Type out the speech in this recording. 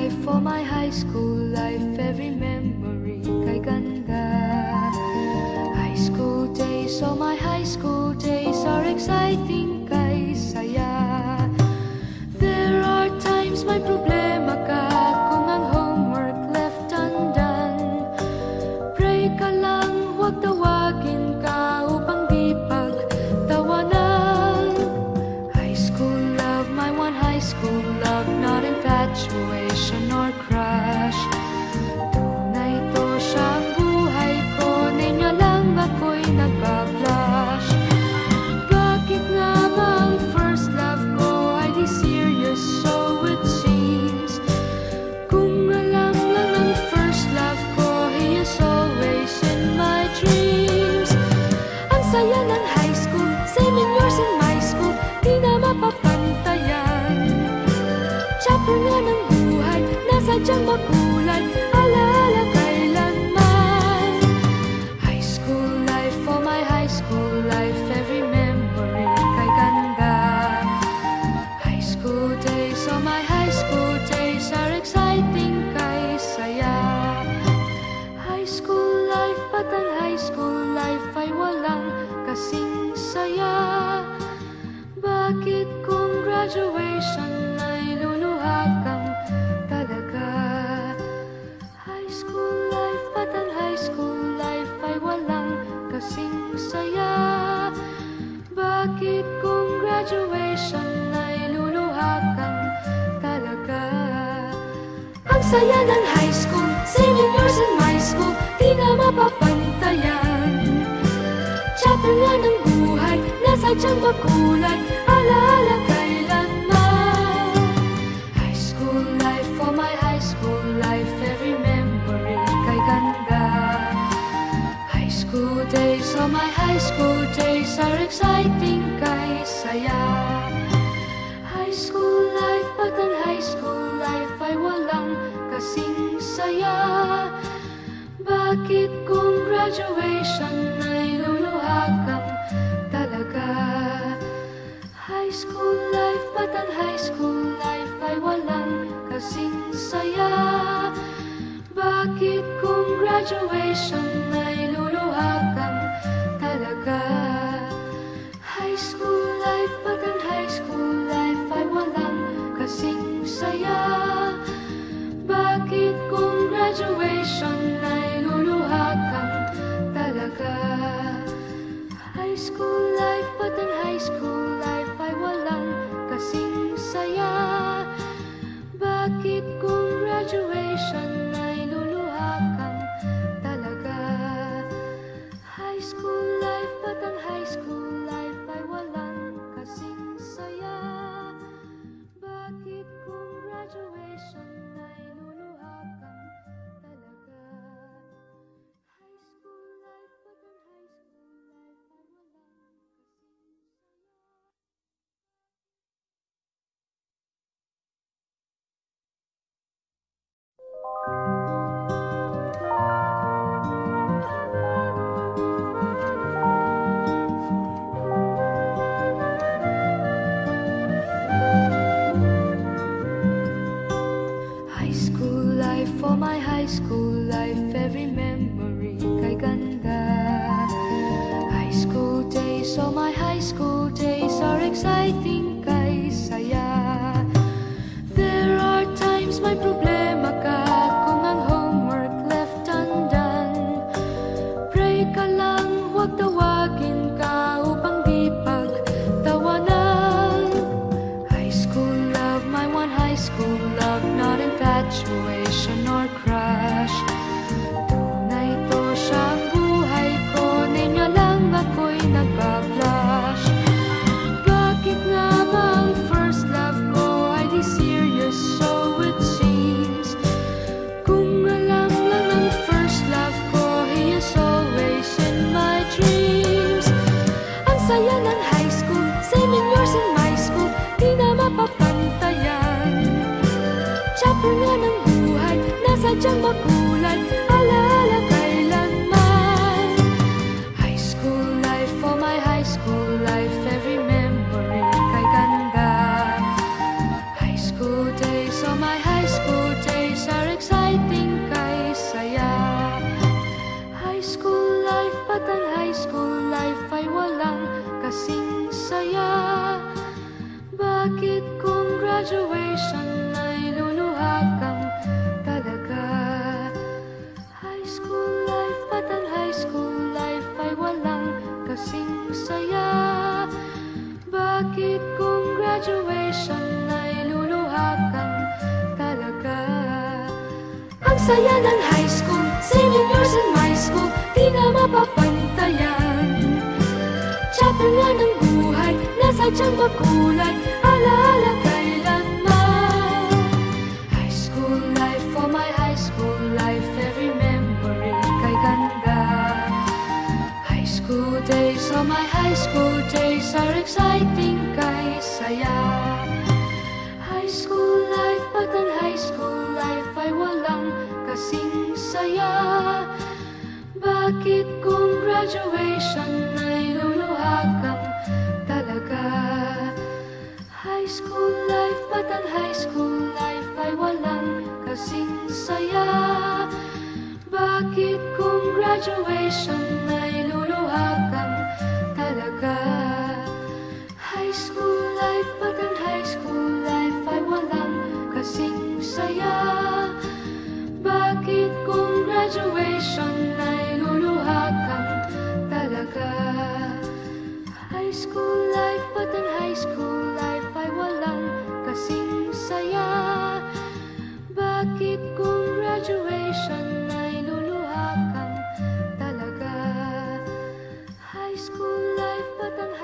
life, for my high school life, every memory kay ganda. High school days, oh my high school days are exciting kay saya. There are times may problema ka kung ang homework left undone. Pray ka lang, huwag tawagin ka upang di pagtawanan. High school love, my one high school love, not infatuation or crush. Tunay to siyang buhay ko, niya lang ako'y nagbablush. Bakit nga ba ang first love ko ay di serious, so it seems? Kung alam lang ang first love ko, he is always in my dreams. Ang saya ng high school, same in yours in my school, di na mapapantayan. Chapter nga ng buhay, nasadyang makulay, alaala kailanman. High school life, for my high school life, every memory kay ganda. High school days, oh my high school days are exciting kay saya. High school life, ba't ang high school life ay walang kasing saya? Bakit kung graduation ay luluha kang talaga? High school life, ba't ang high school life ay walang kasing saya? Bakit kung graduation ay luluha kang talaga? Ang saya ng high school, same in yours in my school, di na mapapantayan. Chapter nga ng buhay, nasadyang makulay, alaala kailanman. High school life, for my high school life, every memory kay ganda. High school days, oh my high school days are exciting kay saya. High school life, ba't ang high school life ay walang kasing saya? Bakit kung graduation ay luluha kang talaga? High school life, ba't ang high school life ay walang kasing saya? Bakit kung graduation ay luluha kang talaga? High school life, ba't ang high school life ay walang kasing saya? Bakit kung graduation ay luluha kang talaga? High school life, ba't ang high school life ay walang kasing saya? Bakit kung graduation ay luluha kang talaga? High school life, ba't ang high school life ay walang kasing saya? Bakit kung graduation ay luluha kang talaga? High school life, ba't ang high school life ay walang kasing saya? High school life, for my high school life, every memory kay ganda. High school days, oh my high school days are exciting kay saya. There are times may problema ka kung ang homework left undone. Pray ka lang, huwag tawagin ka upang di pagtawanan. High school love, my one high school love, not infatuation or crush. Tunay to siyang buhay ko, niya lang ako'y nagbablush. Bakit nga ba ang first love ko ay di serious, so it seems? Kung alam lang ang first love ko, he is always in my dreams. Ang saya ng high school, same in yours in my school, di na mapapantayan. Chapter nga ng buhay, nasadyang makulay, alaala kailanman. High school life, for my high school life, every memory kay ganda. High school days, oh my high school days Bakit kung graduation ay luluha kang talaga? High school life, ba't ang high school life ay walang kasing saya? Bakit kung graduation ay luluha kang talaga? Ang saya ng high school, senior years in my school, di na mapapantayan. Chapter nga ng buhay, nasa tiyang makulay, alaala kailanman. High school life, oh my high school life, every memory kay ganda. High school days, oh my high school days, are exciting kay saya. High school life, ba't ang high school life ay walang kasing saya? Bakit kung graduation ay luluha kang talaga? High school life, ba't ang high school life ay walang kasing saya? Bakit kung graduation ay luluha kang talaga? High school life, ba't ang high school life ay walang kasing saya? Bakit kung graduation ay luluha kang talaga? High school life, ba't ang high school life ay walang kasing saya? Bakit kung graduation ay luluha kang talaga? High school life, ba't ang